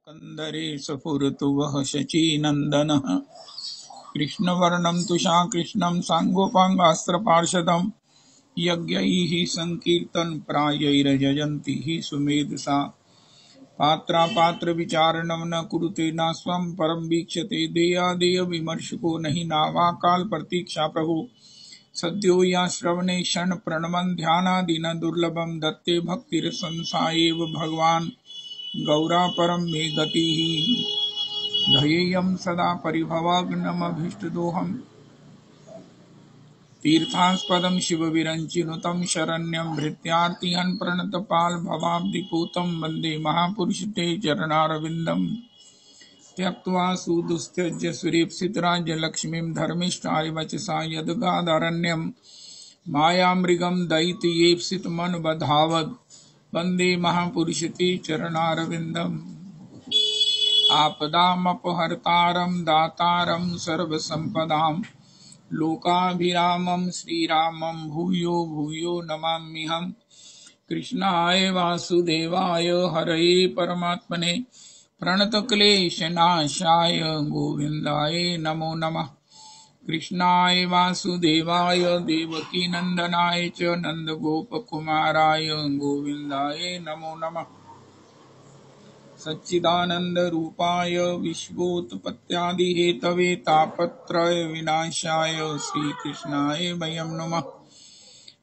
कंदरे स्फुरतु वः शचीनन्दनः कृष्णवर्णं तुषाकृष्णं साङ्गोपाङ्गास्त्रपार्षदं यज्ञैः सङ्कीर्तनप्रायैर्यजन्ति हि सुमेधसा पात्रापात्रविचारणं न कुरुते न स्वं परं वीक्षते देयादेयविमर्शको नहि नावाकाल प्रतीक्षा प्रभु सद्यो या श्रवणे क्षण प्रणमन् ध्यानादिन दुर्लभं दत्ते भक्तिरसंसायेव भगवान् गौरा परं मे गतिः ध्येयं सदा परिभवाग्नमभीष्टदोहम् तीर्थास्पदं शिवविरञ्चिनुतं शरण्यं भृत्यार्तिहन् प्रणतपालभवाब्धिपूतं वन्दे महापुरुषते चरणारविन्दम् त्यक्त्वा सुदुस्त्यज्य सुरेप्सितराज्यलक्ष्मीं धर्मिष्ठारिवचसा यद्गादारण्यं मायामृगं दयितयेप्सितमनुबधावद् वन्दे महापुरुषते चरणारविन्दम् आपदामपहर्तारं दातारं सर्वसम्पदां लोकाभिरामं श्रीरामं भूयो भूयो नमाम्यहम् कृष्णाय वासुदेवाय हरये परमात्मने प्रणतक्लेशनाशाय गोविन्दाय नमो नमः कृष्णाय वासुदेवाय देवकीनन्दनाय च नन्दगोपकुमाराय गोविन्दाय नमो नमः सच्चिदानन्दरूपाय विश्वोत्पत्त्यादिहेतवे तापत्रय विनाशाय श्रीकृष्णाय वयं नमः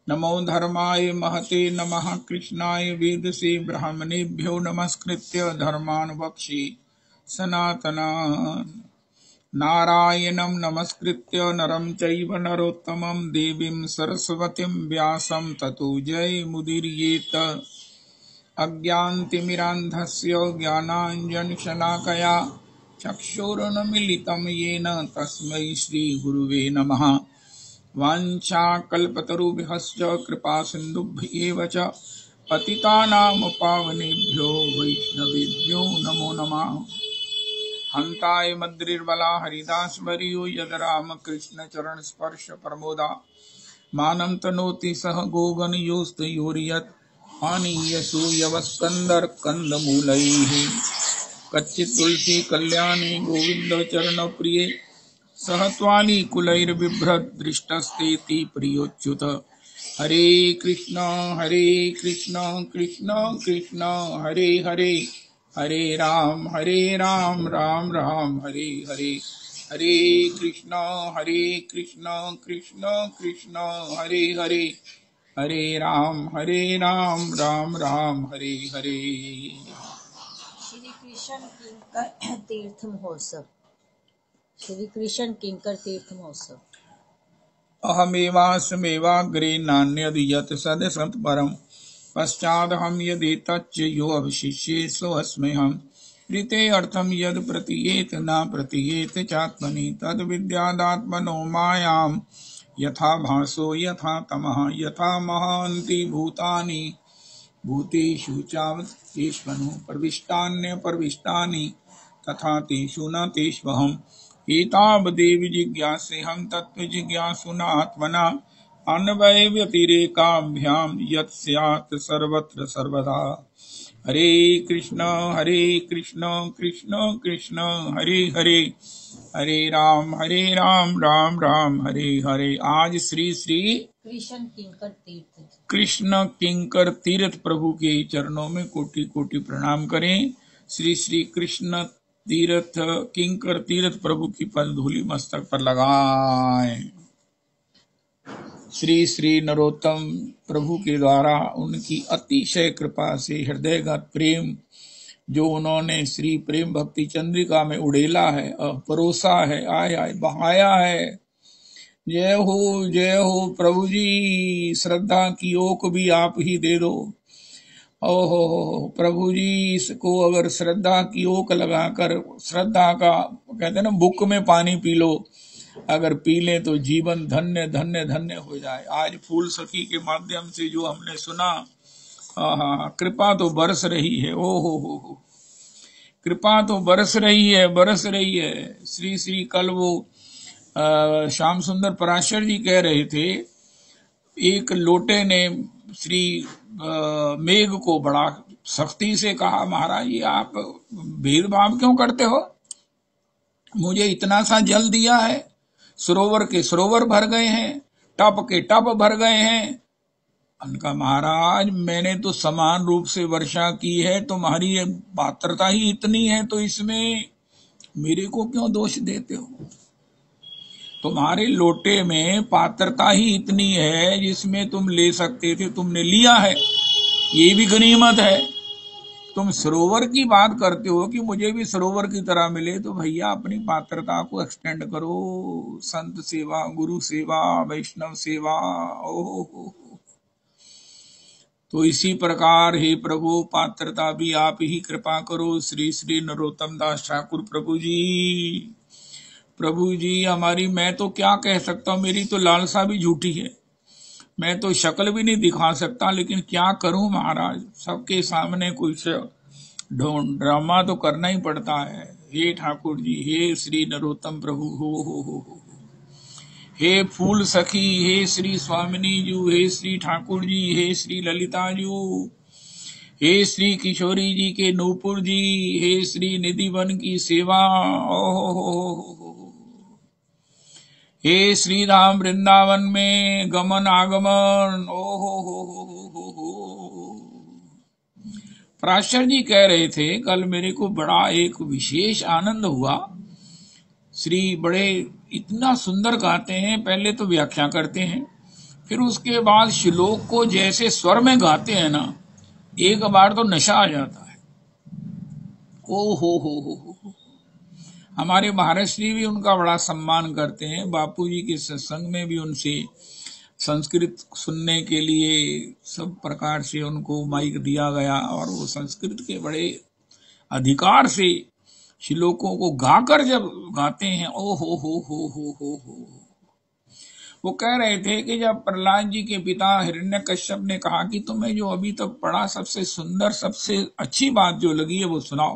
नमो धर्माय महते नमः कृष्णाय वेदसे ब्राह्मणेभ्यो नमस्कृत्य धर्मान् वक्ष्ये सनातनान् नारायणं नमस्कृत्य नरं चैव नरोत्तमं देवीं सरस्वतीं व्यासं ततो जयमुदीरयेत् अज्ञानतिमिरान्धस्य ज्ञानाञ्जनशलाकया चक्षुरुन्मीलितं येन तस्मै श्रीगुरुवे नमः वाञ्छाकल्पतरुभ्यश्च कृपासिन्धुभ्येव च पतितानां पावनेभ्यो वैष्णवेभ्यो नमो नमः हन्ताय मद्रिर्बला हरिदासवर्यो यद्रामकृष्णचरणस्पर्श प्रमोदा मानं तनोति सह गोगणयोस्तयोर्यत् आनीयसूयवस्कन्दर्कन्दमूलैः कच्चित् तुलसी कल्याणी गोविन्दचरणप्रिये सह त्वालीकुलैर्बिभ्रद्दृष्टस्तेति प्रियोच्युत हरे कृष्ण कृष्ण कृष्ण हरे हरे हरे राम राम राम हरे हरे हरे कृष्ण कृष्ण कृष्ण हरे हरे हरे राम राम राम हरे हरे। श्री कृष्ण किंकर तीर्थ महोत्सव। श्री कृष्ण किंकर तीर्थ महोत्सव। अहमेवास्मेवाग्रे नान्यद् यत् सदसत् परम् पश्चादहं यदि तच्च यो अवशिष्ये सोऽस्म्यहम् ऋते अर्थं यद् प्रतीयेत न प्रतीयेत चात्मनि तद्विद्यादात्मनो मायां यथा भासो यथा तमः यथा महान्ति भूतानि भूतेषु चावतीष्वनु प्रविष्टान्यप्रविष्टानि तथा तेषु न तेष्वहम् एतावदेव जिज्ञासेऽहं तत्त्वजिज्ञासुनात्मना अन्वयव्यतिरेकाभ्यां यत् स्यात् सर्वत्र सर्वदा। हरे कृष्ण कृष्ण कृष्ण हरे हरे हरे राम राम राम हरे हरे। आज श्री कृष्ण किंकर तीर्थ प्रभु के चरणों में कोटि कोटि प्रणाम करें। श्री श्री कृष्ण तीर्थ किंकर तीर्थ प्रभु की पद धूलि मस्तक पर लगाएं। श्री श्री नरोत्तम प्रभु के द्वारा उनकी अतिशय कृपा से हृदयगत प्रेम जो उन्होंने श्री प्रेम भक्ति चंद्रिका में उड़ेला है, परोसा है, आया बहाया है। जय हो प्रभु जी, श्रद्धा की ओक भी आप ही दे दो। ओहो प्रभु जी, इसको अगर श्रद्धा की ओक लगाकर श्रद्धा का कहते हैं ना बुक में पानी पी लो, अगर पी ले तो जीवन धन्य धन्य धन्य हो जाए। आज फूल सखी के माध्यम से जो हमने सुना, कृपा तो बरस रही है। ओहो कृपा तो बरस रही है। श्री श्री कल वो श्याम सुंदर पराशर जी कह रहे थे, एक लोटे ने श्री मेघ को बड़ा सख्ती से कहा, महाराज ये आप भेदभाव क्यों करते हो? मुझे इतना सा जल दिया है, सरोवर के सरोवर भर गए हैं, टप के टप भर गए हैं। उनका, महाराज मैंने तो समान रूप से वर्षा की है, तुम्हारी पात्रता ही इतनी है, तो इसमें मेरे को क्यों दोष देते हो? तुम्हारे लोटे में पात्रता ही इतनी है, जिसमें तुम ले सकते थे, तुमने लिया है, ये भी गनीमत है। तुम सरोवर की बात करते हो कि मुझे भी सरोवर की तरह मिले, तो भैया अपनी पात्रता को एक्सटेंड करो। संत सेवा, गुरु सेवा, वैष्णव सेवा, ओहो। तो इसी प्रकार हे प्रभु, पात्रता भी आप ही कृपा करो। श्री श्री नरोत्तम दास ठाकुर प्रभु जी, प्रभु जी हमारी, मैं तो क्या कह सकता हूँ, मेरी तो लालसा भी झूठी है, मैं तो शक्ल भी नहीं दिखा सकता, लेकिन क्या करूं महाराज, सबके सामने कुछ ड्रामा तो करना ही पड़ता है। हे ठाकुर जी, हे श्री नरोत्तम प्रभु, हो। हे फूल सखी, हे श्री स्वामिनी जू, हे श्री ठाकुर जी, हे श्री ललिता जू, हे श्री किशोरी जी के नूपुर जी, हे श्री निधिवन की सेवा, ओहो। हे श्री राम वृंदावन में गमन आगमन, ओहो। पराशर जी कह रहे थे, कल मेरे को बड़ा एक विशेष आनंद हुआ। श्री बड़े इतना सुंदर गाते हैं, पहले तो व्याख्या करते हैं, फिर उसके बाद श्लोक को जैसे स्वर में गाते हैं ना, एक बार तो नशा आ जाता है। ओ हो। हमारे महाराज श्री भी उनका बड़ा सम्मान करते हैं। बापूजी के सत्संग में भी उनसे संस्कृत सुनने के लिए सब प्रकार से उनको माइक दिया गया, और वो संस्कृत के बड़े अधिकार से श्लोकों को गाकर जब गाते हैं, ओ हो। वो कह रहे थे कि जब प्रहलाद जी के पिता हिरण्यकश्यप ने कहा कि तुम्हें जो अभी तक पढ़ा सबसे सुंदर, सबसे अच्छी बात जो लगी है वो सुनाओ,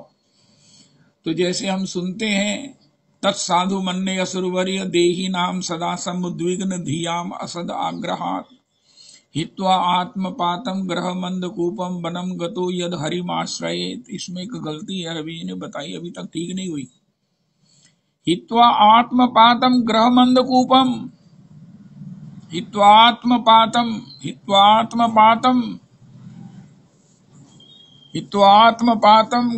तो जैसे हम सुनते हैं, तत्साधु मन्ने असुरवर्य देही नाम सदा समुद्विग्न धियाम असद आग्रहात हित्वा आत्मपातम ग्रह मंद कूपम वनम गतो यद हरिमाश्रयेत। इसमें एक गलती है, रवि ने बताई, अभी तक ठीक नहीं हुई। हित्वा आत्मपातम ग्रह मंद कूपम, हित्वात्मपातम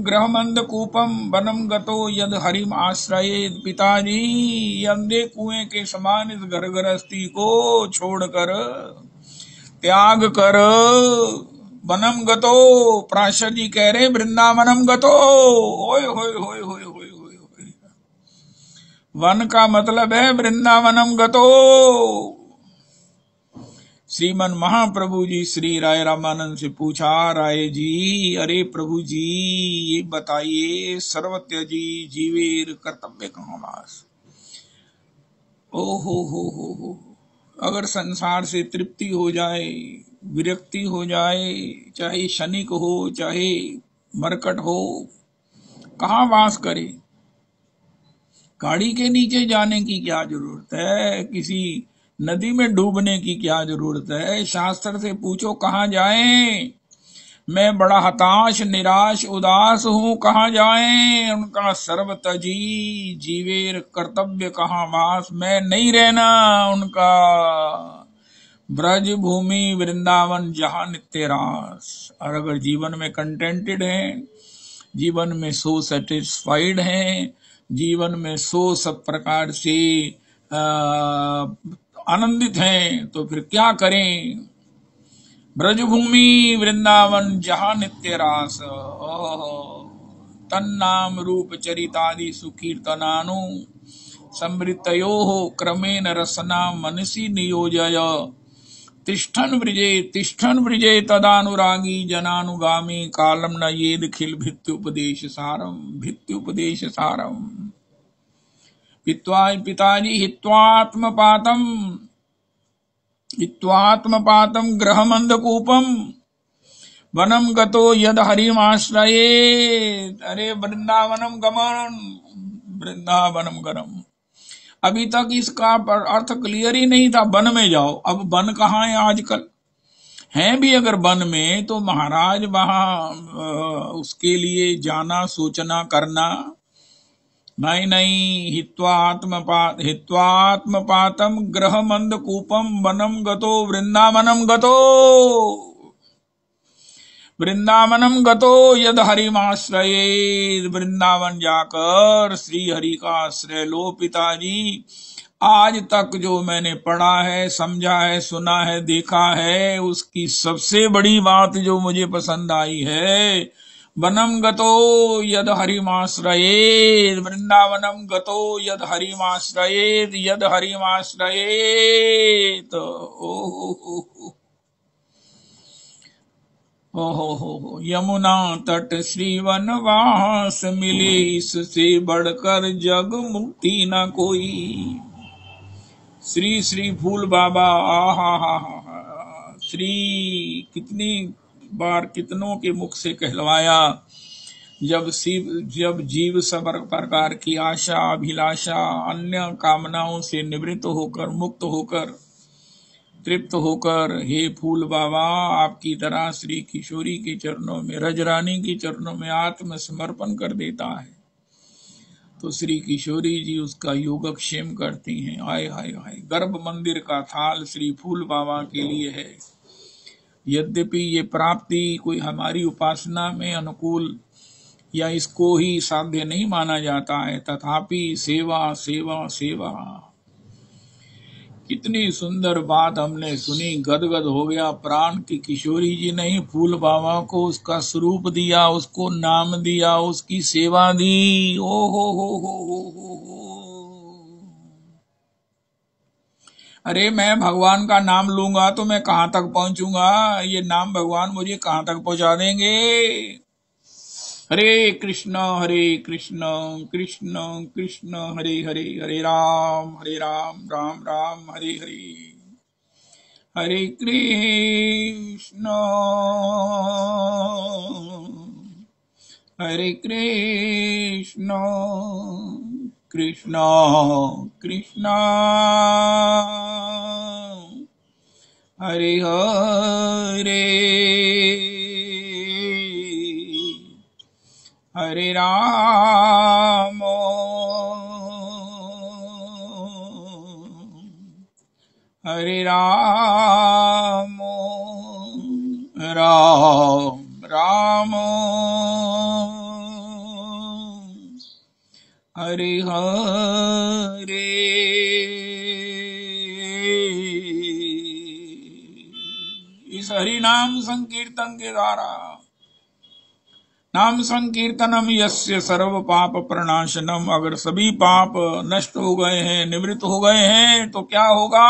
गृहमंदकूपम वनम गतो यद हरिम आश्रयेत। पिताजी अंधे कुएं के समान इस घर गृहस्थी को छोड़कर, त्याग कर वनम गतो, पराशर जी कह रहे वृंदावनम गतो, ओए होए। वन का मतलब है वृंदावनम गतो। श्रीमन महाप्रभु जी श्री राय रामानंद से पूछा, राय जी, अरे प्रभु जी ये बताइए, सर्वत्यजी जीवेर कर्तव्य कहाँ वास। हो। अगर संसार से तृप्ति हो जाए, विरक्ति हो जाए, चाहे शनिक हो चाहे मरकट हो, कहाँ वास करे? गाड़ी के नीचे जाने की क्या जरूरत है? किसी नदी में डूबने की क्या जरूरत है? शास्त्र से पूछो कहाँ जाएं? मैं बड़ा हताश, निराश, उदास हूँ, कहाँ जाएं? उनका सर्वतजी जीवेर कर्तव्य कहाँ वास, मैं नहीं रहना उनका ब्रज भूमि वृंदावन जहाँ नित्य रास। और अगर जीवन में कंटेंटेड हैं, जीवन में सो सेटिस्फाइड हैं, जीवन में सो सब प्रकार से आनंदित हैं, तो फिर क्या करें? ब्रजभूमि वृंदावन जहाँ नित्य रास, तन्नाम रूप चरितादि सुकीर्तनानु समृतयो क्रमेण रसना मनसि नियोजय। तिष्ठन ब्रिजे तदानुरागी जनानुगामी कालम न येद खिल भित्युपदेश सारम। पिताजी हित्वात्मपातम ग्रहमंदकूपम वनम गतो यद हरिमाश्रये। अरे वृंदावनम गमन। अभी तक इसका अर्थ क्लियर ही नहीं था, वन में जाओ। अब वन कहाँ है आजकल? हैं भी अगर वन में, तो महाराज वहां उसके लिए जाना, सोचना, करना नहीं नहीं। हित्वात्मपातम ग्रह मंदकूपम वनम गतो वृंदावनम गतो यद हरिमाश्रये। वृंदावन जाकर श्री हरि का आश्रय लो पिताजी। आज तक जो मैंने पढ़ा है, समझा है, सुना है, देखा है, उसकी सबसे बड़ी बात जो मुझे पसंद आई है, वनम गतो यद हरिमाश्रयेत्, वृंदावनम गतो यद हरिमाश्रयेत्, यद हरिमाश्रयेत्। ओहो यमुना तट श्री वनवास मिले, इससे बढ़कर जग मुक्ति न कोई। श्री श्री फूल बाबा, आहा हा हा। श्री कितनी बार कितनों के मुख से कहलवाया। जब जीव सब प्रकार की आशा, अभिलाषा, अन्य कामनाओं से निवृत्त होकर, मुक्त होकर, तृप्त होकर, हे फूल बाबा आपकी तरह श्री किशोरी के चरणों में, रजरानी के चरणों में आत्मसमर्पण कर देता है, तो श्री किशोरी जी उसका योगक्षेम करती हैं। आय हाय हाय। गर्भ मंदिर का थाल श्री फूल बाबा के लिए है। यद्यपि ये प्राप्ति कोई हमारी उपासना में अनुकूल या इसको ही साध्य नहीं माना जाता है, तथापि सेवा सेवा सेवा। कितनी सुंदर बात हमने सुनी, गदगद हो गया प्राण की किशोरी जी ने ही फूल बाबा को उसका स्वरूप दिया, उसको नाम दिया, उसकी सेवा दी। ओ हो। अरे मैं भगवान का नाम लूंगा तो मैं कहां तक पहुंचूंगा? ये नाम भगवान मुझे कहां तक पहुंचा देंगे? हरे कृष्ण कृष्ण कृष्ण हरे हरे, हरे राम राम राम हरे हरे। हरे कृष्ण कृष्ण कृष्ण हरे हरे, हरे राम राम राम हरे हरे। इस हरि नाम संकीर्तन के द्वारा, नाम संकीर्तनम यस्य सर्व पाप प्रणाशनम, अगर सभी पाप नष्ट हो गए हैं, निवृत्त हो गए हैं, तो क्या होगा?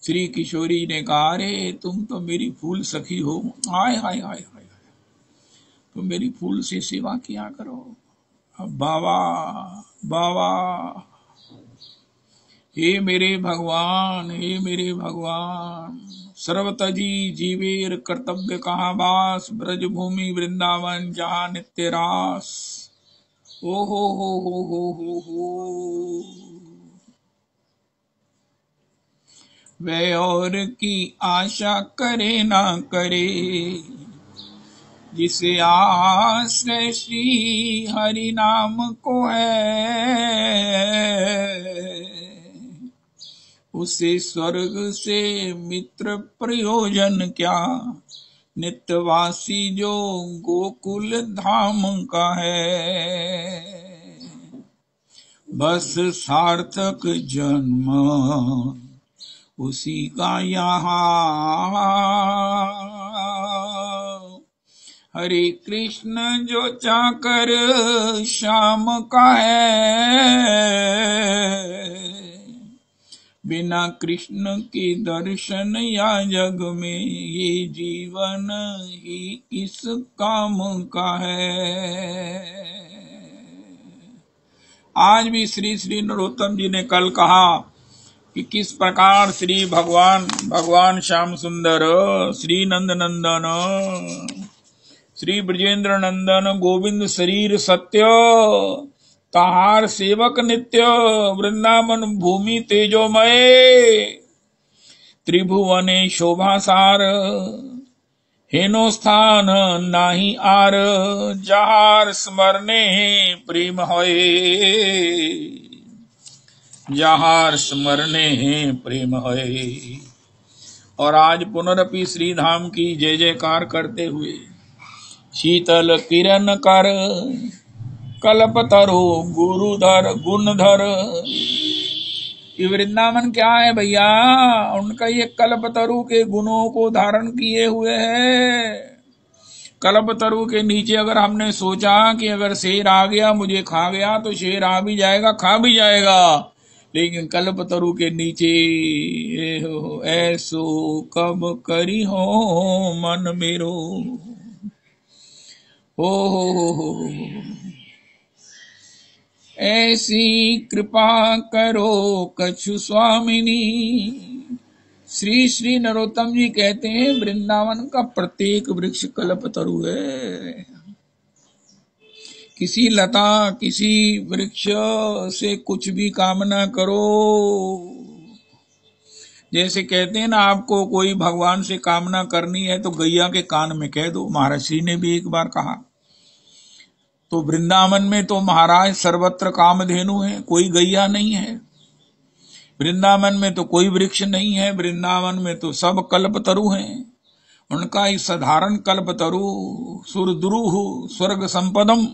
श्री किशोरी ने कहा, अरे तुम तो मेरी फूल सखी हो। हाय हाय हाय हाय, तुम मेरी फूल से सेवा किया करो। अब बाबा बाबा, हे मेरे भगवान, हे मेरे भगवान, सर्वतजी जीवेर कर्तव्य कहाँ बास, ब्रज भूमि वृंदावन जहाँ नित्य रास। ओ हो। वे और की आशा करे ना करे, जिसे आश्रय श्री हरि नाम को है, उसे स्वर्ग से मित्र प्रयोजन क्या, नित्यवासी जो गोकुल धाम का है। बस सार्थक जन्म उसी का यहाँ, हरे कृष्ण जो चाकर श्याम का है, बिना कृष्ण के दर्शन या जग में ये जीवन ही इस काम का है। आज भी श्री श्री नरोत्तम जी ने कल कहा कि किस प्रकार श्री भगवान श्याम सुंदर, श्री नंद नंदन, श्री ब्रजेंद्र नंदन गोविंद शरीर सत्य, ताहार सेवक नित्य, वृंदावन भूमि तेजोमय, त्रिभुवने शोभासार, हेनो स्थान नाही आर, जहार स्मरणे प्रेम होए, जहार स्मरणे प्रेम होए। और आज पुनरपि श्री धाम की जय जयकार करते हुए शीतल किरण कर कल्पतरु गुरुधर गुणधर। ये वृंदावन क्या है भैया? उनका ये कल्पतरु के गुणों को धारण किए हुए है। कल्पतरु के नीचे अगर हमने सोचा कि अगर शेर आ गया मुझे खा गया, तो शेर आ भी जाएगा, खा भी जाएगा, लेकिन कल्पतरु के नीचे ऐसो कब करी हो मन मेरो, हो ऐसी कृपा करो कछु स्वामिनी। श्री श्री नरोत्तम जी कहते हैं वृंदावन का प्रत्येक वृक्ष कल्पतरु है। किसी लता किसी वृक्ष से कुछ भी कामना करो, जैसे कहते हैं ना, आपको कोई भगवान से कामना करनी है तो गैया के कान में कह दो। महाराज श्री ने भी एक बार कहा। तो वृंदावन में तो महाराज सर्वत्र कामधेनु है, कोई गैया नहीं है। वृंदावन में तो कोई वृक्ष नहीं है, वृंदावन में तो सब कल्पतरु हैं। उनका ही साधारण कल्पतरु सुरद्रुह स्वर्ग संपदम,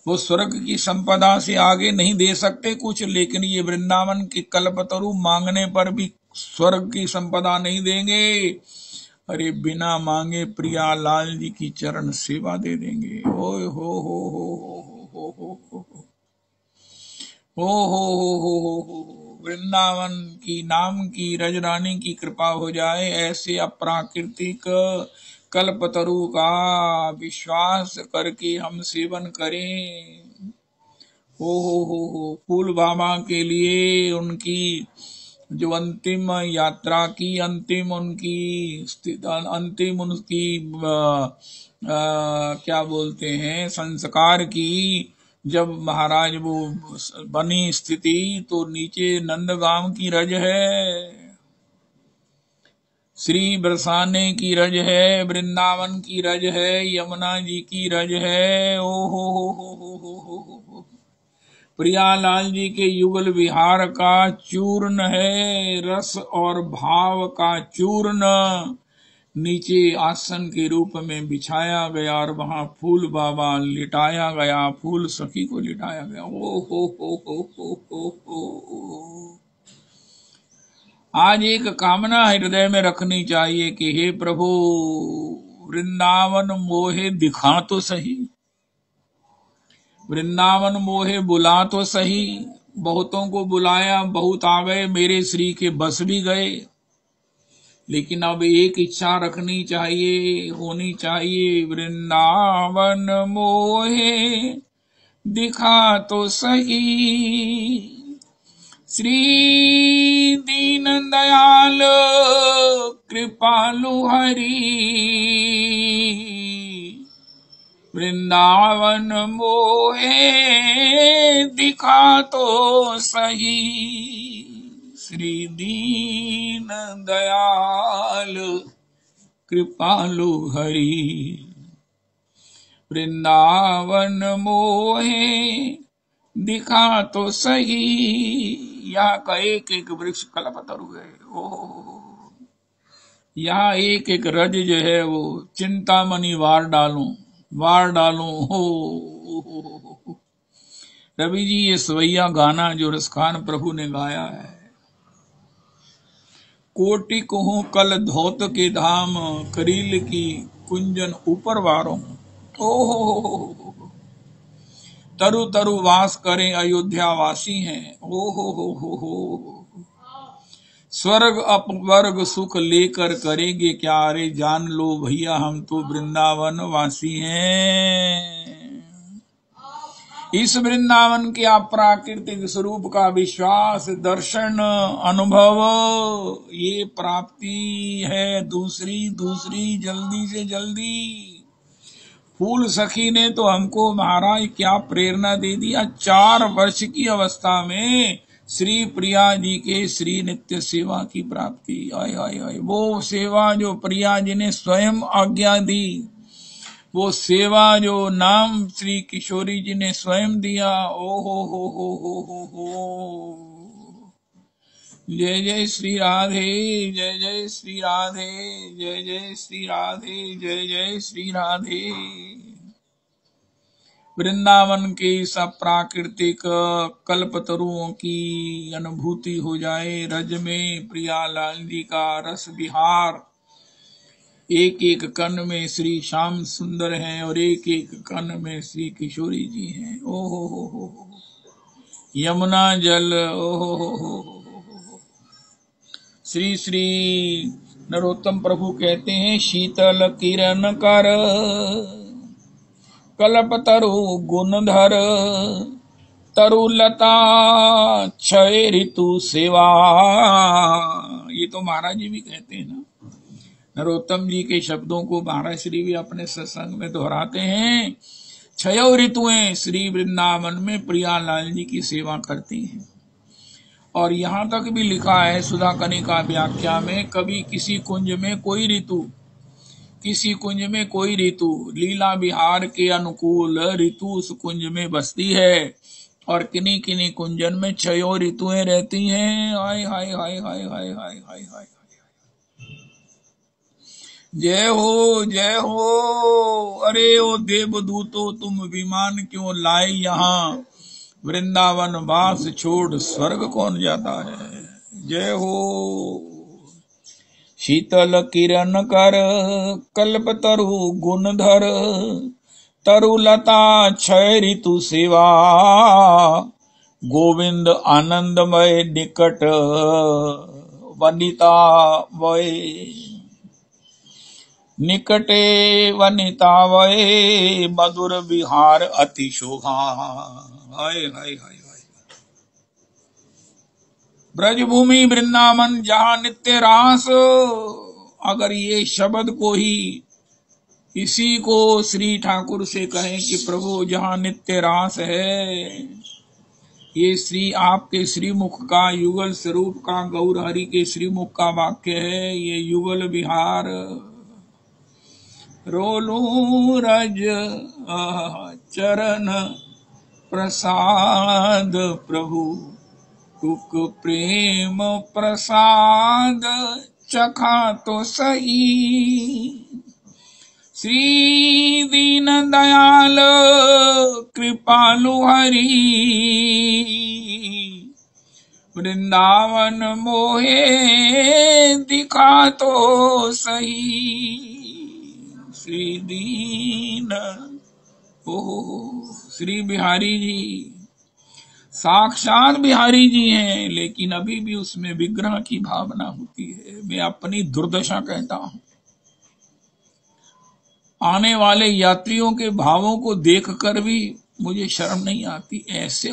वो स्वर्ग की संपदा से आगे नहीं दे सकते कुछ, लेकिन ये वृंदावन की कल्पतरु मांगने पर भी स्वर्ग की संपदा नहीं देंगे। अरे बिना मांगे प्रिया लाल जी की चरण सेवा दे देंगे। ओए हो वृंदावन की नाम की रजरानी की कृपा हो जाए, ऐसे अप्राकृतिक कल्पतरु का विश्वास करके हम सेवन करें। हो फूल बाबा के लिए उनकी जो अंतिम यात्रा की, अंतिम उनकी क्या बोलते हैं, संस्कार की, जब महाराज वो बनी स्थिति, तो नीचे नंदगांव की रज है, श्री बरसाने की रज है, वृंदावन की रज है, यमुना जी की रज है। ओ हो प्रियालाल जी के युगल विहार का चूर्ण है, रस और भाव का चूर्ण नीचे आसन के रूप में बिछाया गया और वहां फूल बाबा लिटाया गया, फूल सखी को लिटाया गया। ओ हो। आज एक कामना हृदय में रखनी चाहिए कि हे प्रभु, वृंदावन मोहे दिखा तो सही, वृंदावन मोहे बुला तो सही। बहुतों को बुलाया, बहुत आ गए, मेरे श्री के बस भी गए, लेकिन अब एक इच्छा रखनी चाहिए, होनी चाहिए, वृंदावन मोहे दिखा तो सही। श्री दीन दयाल कृपालु हरि, वृंदावन मोहे दिखा तो सही। श्री दीन दयाल कृपालु हरि, वृंदावन मोहे दिखा तो सही। यहाँ का एक एक वृक्ष कल्पतरु है। ओ यहाँ एक एक रज जो है वो चिंतामणि वार डालूं हो। रवि जी, ये सवैया गाना जो रसखान प्रभु ने गाया है, कोटि कहूं कल धोत के धाम, करील की कुंजन ऊपर वारों। ओ तरु तरु वास करें अयोध्या वासी हैं। ओ हो स्वर्ग अपवर्ग सुख लेकर करेंगे क्या, रे जान लो भैया हम तो वृंदावन वासी हैं। इस वृंदावन के अप्राकृतिक स्वरूप का विश्वास, दर्शन, अनुभव, ये प्राप्ति है दूसरी जल्दी से जल्दी। फूल सखी ने तो हमको महाराज क्या प्रेरणा दे दिया। 4 वर्ष की अवस्था में श्री प्रिया जी के श्री नित्य सेवा की प्राप्ति। आय आय आय, वो सेवा जो प्रिया जी ने स्वयं आज्ञा दी, वो सेवा जो नाम श्री किशोरी जी ने स्वयं दिया। ओ हो। जय जय श्री राधे, जय जय श्री राधे, जय जय श्री राधे, जय जय श्री राधे। वृंदावन के सब प्राकृतिक कल्पतरुओं की अनुभूति हो जाए। रज में प्रियालाल जी का रस विहार, एक एक कण में श्री श्याम सुंदर हैं और एक एक कण में श्री किशोरी जी हैं। ओ हो, यमुना जल, ओ हो। श्री श्री नरोत्तम प्रभु कहते हैं, शीतल किरण कर कल्पतरु गुणधर, तरुलता क्षय ऋतु सेवा। ये तो महाराज जी भी कहते हैं ना, नरोत्तम जी के शब्दों को महाराज श्री भी अपने सत्संग में दोहराते हैं। छयो ऋतुएं श्री वृंदावन में प्रियालाल जी की सेवा करती हैं। और यहाँ तक भी लिखा है सुधा कनिका व्याख्या में, कभी किसी कुंज में कोई ऋतु, किसी कुंज में कोई ऋतु लीला विहार के अनुकूल ऋतु उस कुंज में बसती है, और किन्हीं किन्हीं कुंजन में छयो ऋतुएं रहती हैं। हाय हाय हाय हाय हाय हाय हाय हाय। जय हो जय हो। अरे ओ देवदूतो, तुम विमान क्यों लाए यहाँ, वृंदावन वास छोड़ स्वर्ग कौन जाता है। जय हो। शीतल किरण कर कल्पतरु गुणधर, तरुलता क्षय ऋतु सेवा, गोविंद आनंदमय निकट वनिता वय, निकटे वनिता वय, मधुर विहार अति शोभा। हाय हाय हाय हाय। ब्रजभूमि वृंदावन जहाँ नित्य रास, अगर ये शब्द को ही, इसी को श्री ठाकुर से कहें कि प्रभु जहाँ नित्य रास है, ये श्री आपके श्रीमुख का युगल स्वरूप का, गौर हरि के श्रीमुख का वाक्य है। ये युगल विहार रोलू रज चरण प्रसाद, प्रभु टुक प्रेम प्रसाद चखा तो सही, श्री दीन दयाल कृपालु हरि, वृंदावन मोहे दिखा तो सही, श्री दीन। श्री बिहारी जी साक्षात बिहारी जी हैं, लेकिन अभी भी उसमें विग्रह की भावना होती है। मैं अपनी दुर्दशा कहता हूं, आने वाले यात्रियों के भावों को देखकर भी मुझे शर्म नहीं आती। ऐसे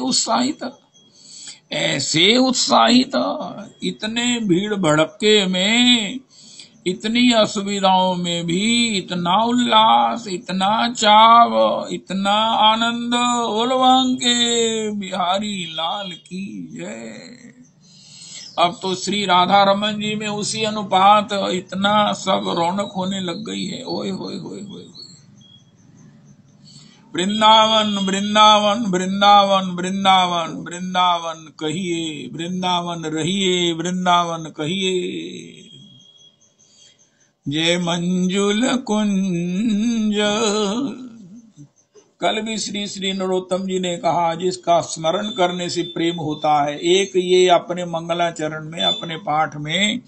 उत्साहित, इतने भीड़ भड़के में, इतनी असुविधाओं में भी इतना उल्लास, इतना चाव, इतना आनंद। बोलवांके बिहारी लाल की जय। अब तो श्री राधा रमन जी में उसी अनुपात इतना सब रौनक होने लग गई है। ओए होए होए होए। वृंदावन वृंदावन वृंदावन वृंदावन वृंदावन कहिए, वृंदावन रहिए, वृंदावन कहिए। जय मंजुल कुंज। कल भी श्री श्री नरोत्तम जी ने कहा, जिसका स्मरण करने से प्रेम होता है, एक ये अपने मंगलाचरण में, अपने पाठ में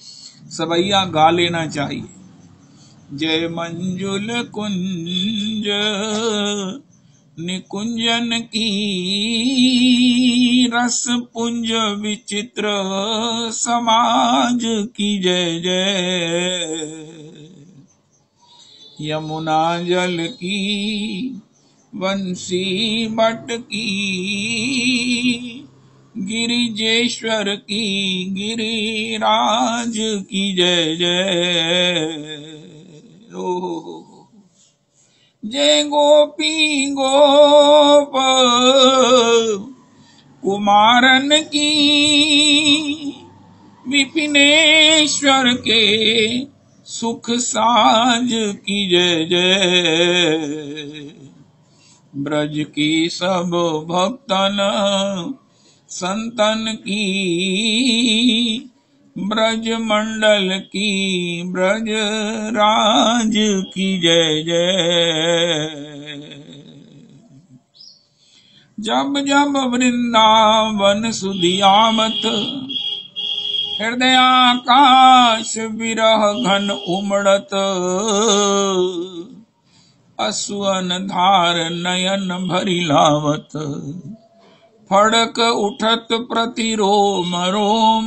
सवैया गा लेना चाहिए। जय मंजुल कुंज निकुंजन की, रस पुंज विचित्र समाज की जय जय। यमुना जल की वंशी बट की, गिरिजेश्वर की गिरिराज की जय जय। ओ जय गोपी गोप कुमारन की विपिनेश्वर के सुख साज की जय जय। ब्रज की सब भक्तन संतन की, ब्रज मंडल की, ब्रज राज की जय जय। जब जब वृंदावन सुधियावत, हृदय आकाश विरह घन उमड़त, असुअन धार नयन भरी लावत, फड़क उठत प्रति रोम रोम,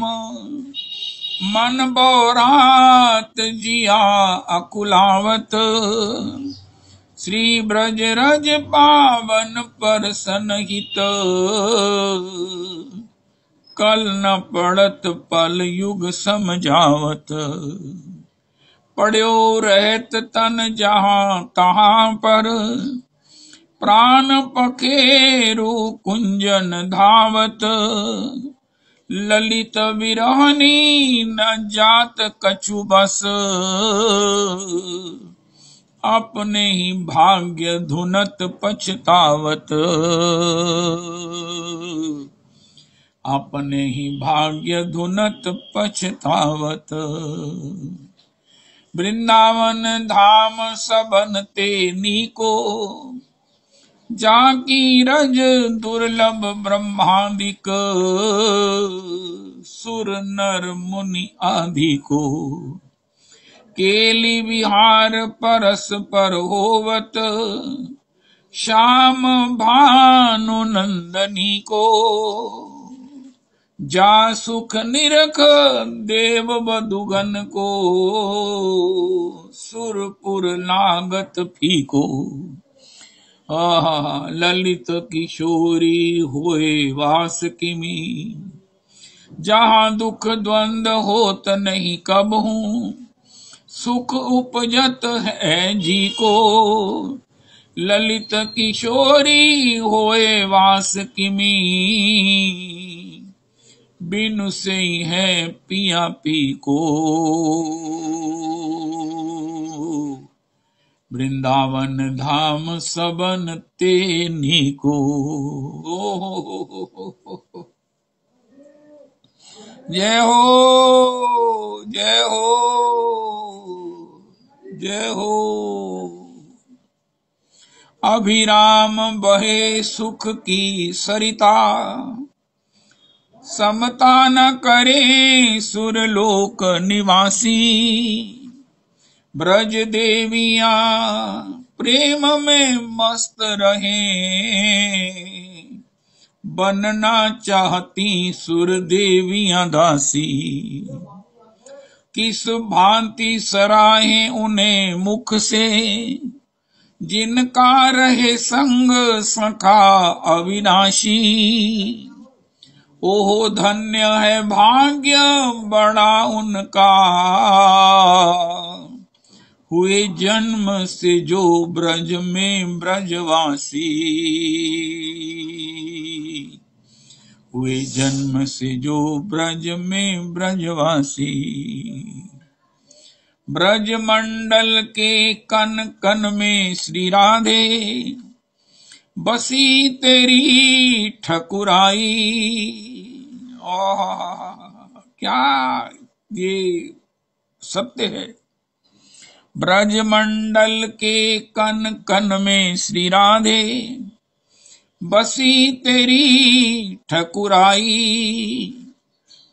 मन बौरात जिया अकुलावत। श्री ब्रज रज पावन पर सनहित, कल न पड़त पल युग समझावत। पड़्यो रहत तन जहाँ तहाँ पर, प्राण पखेरु कुंजन धावत। ललित विरहनी न जात कछु बस, अपने ही भाग्य धुनत पछतावत। अपने ही भाग्य धुनत पछतावत। वृंदावन धाम सबन ते नीको, जाकी रज दुर्लभ ब्रह्मादिक, सुर नर मुनि आदि को। केली विहार परस पर होवत, श्याम भानु नंदनी को। जा सुख निरख देव बधुगन को, सुरपुर लागत फीको। ललित किशोरी होए वास किमी, जहाँ दुख द्वंद होत नहीं कबहूँ, सुख उपजत है जी को। ललित किशोरी होए वास किमी, बिनु से है पिया पी को। वृंदावन धाम सबन ते नीको। जय हो जय हो जय हो। अभिराम बहे सुख की सरिता, समता न करे सुरलोक निवासी। ब्रज देवियां प्रेम में मस्त रहे, बनना चाहती सुर देवियां दासी। किस भांति सराहे उन्हें मुख से, जिनका रहे संग सखा अविनाशी। ओहो धन्य है भाग्य बड़ा उनका, हुए जन्म से जो ब्रज में ब्रजवासी। हुए जन्म से जो ब्रज में ब्रजवासी। ब्रज मंडल के कन कन में श्री राधे, बसी तेरी ठकुराई। क्या ये सत्य है। ब्रज मंडल के कन कन में श्री राधे, बसी तेरी ठकुराई।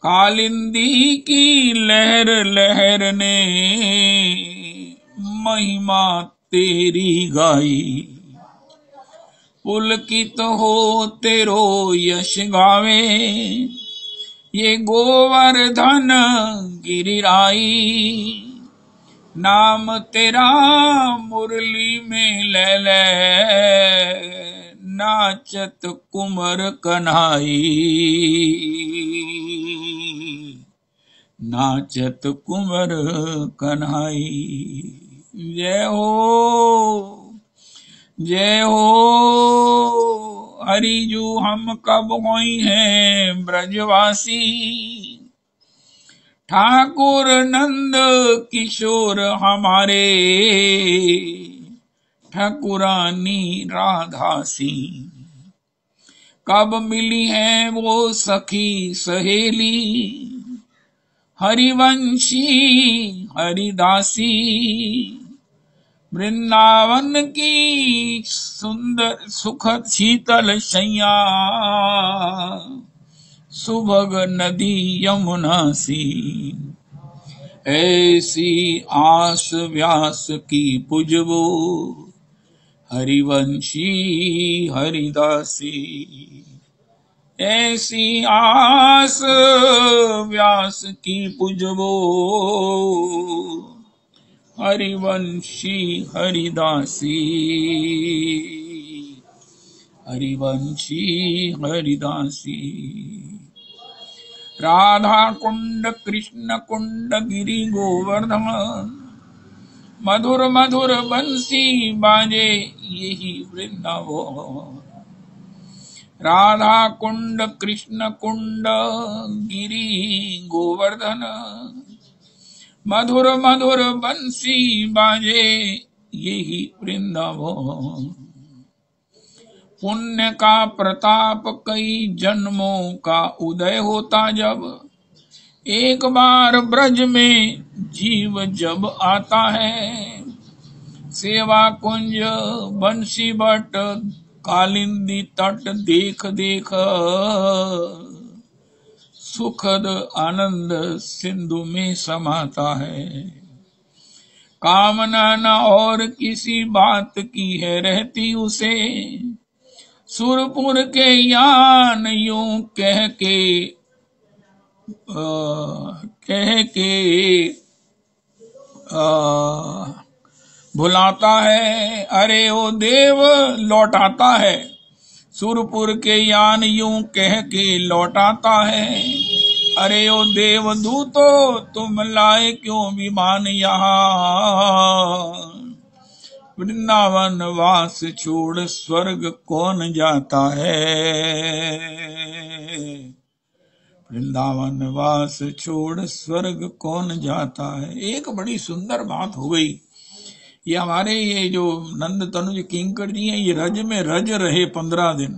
कालिंदी की लहर लहर ने, महिमा तेरी गाई। पुलकित हो तेरो यश गावे, ये गोवर्धन गिरिराई। नाम तेरा मुरली में ले ले, नाचत कुंवर कन्हाई। नाचत कुंवर कन्हाई। जय हो जय हो। हरिजू हम कब होई हैं ब्रजवासी। ठाकुर नंद किशोर हमारे ठाकुरानी राधासी। कब मिली है वो सखी सहेली हरिवंशी हरिदासी। वृंदावन की सुंदर सुखद शीतल शैया सुभग नदी यमुना सी। ऐसी आस व्यास की पुजबो हरिवंशी हरिदासी। ऐसी आस व्यास की पुजबो हरिवंशी हरिदासी। हरिवंशी हरिदासी। राधा कुंड कृष्ण कुंड गिरि गोवर्धन मधुर मधुर बंसी बाजे यही वृंदावन। राधा कुंड कृष्ण कुंड गिरि गोवर्धन मधुर मधुर बंसी बाजे यही वृंदावन। पुण्य का प्रताप कई जन्मों का उदय होता जब एक बार ब्रज में जीव जब आता है। सेवा कुंज बंसी बट कालिंदी तट देख देख सुखद आनंद सिंधु में समाता है। कामना न और किसी बात की है रहती उसे। सुरपुर के यान यूं कह के भुलाता है। अरे ओ देव लौटाता है। सुरपुर के यान यूं कह के लौटाता है। अरे ओ देव दूतो तुम लाए क्यों विमान यहाँ। वृंदावन वास छोड़ स्वर्ग कौन जाता है। वृंदावन वास छोड़ स्वर्ग कौन जाता है। एक बड़ी सुंदर बात हो गई। ये हमारे ये जो नंद तनुज किंकर जी हैं ये रज में रज रहे 15 दिन।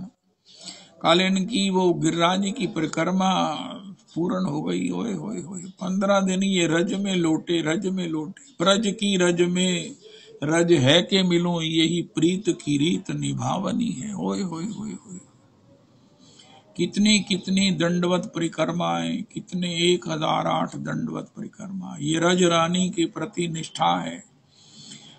काल इनकी वो गिरिराज की परिक्रमा पूर्ण हो गई। ओए होए होए 15 दिन ये रज में लौटे रज में लौटे। ब्रज की रज में रज है के मिलो यही प्रीत की रीत निभावनी है। ओए होए होए होए कितनी कितनी दंडवत परिक्रमाएं कितने 1008 दंडवत परिक्रमा। ये रज रानी के प्रति निष्ठा है।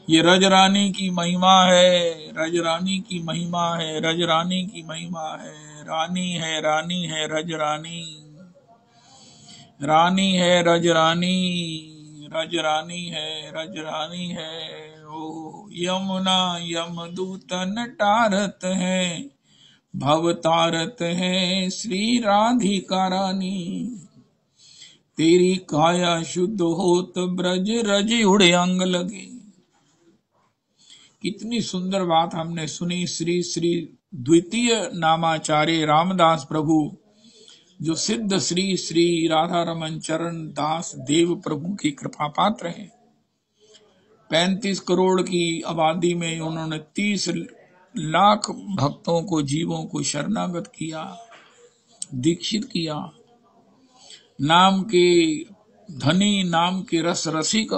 ये रज रानी की महिमा है। रज रानी की महिमा है। रज रानी की महिमा है। रानी है रज रानी। रानी है रज रानी। रज रानी है रज रानी है। ओ यमुना यमदूतन टारत है भव तारत है श्री राधिका रानी। तेरी काया शुद्ध होत ब्रज रज उड़े अंग लगे। कितनी सुंदर बात हमने सुनी। श्री श्री द्वितीय नामाचार्य रामदास प्रभु जो सिद्ध श्री श्री राधा रमन चरण दास देव प्रभु की कृपा पात्र हैं। 35 करोड़ की आबादी में उन्होंने 30 लाख भक्तों को जीवों को शरणागत किया दीक्षित किया। नाम के धनी नाम के रस रसिक।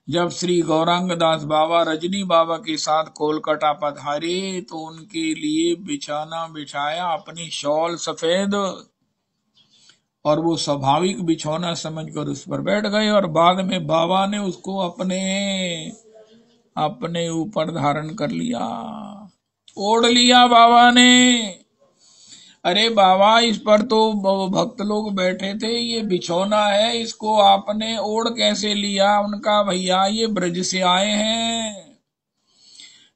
जब श्री गौरांग दास बाबा रजनी बाबा के साथ कोलकाता पधारे तो उनके लिए बिछाना बिछाया अपनी शॉल सफेद और वो स्वाभाविक बिछौना समझकर उस पर बैठ गए और बाद में बाबा ने उसको अपने ऊपर धारण कर लिया ओढ़ लिया बाबा ने। अरे बाबा इस पर तो भक्त लोग बैठे थे ये बिछौना है इसको आपने ओढ़ कैसे लिया। उनका भैया ये ब्रज से आए हैं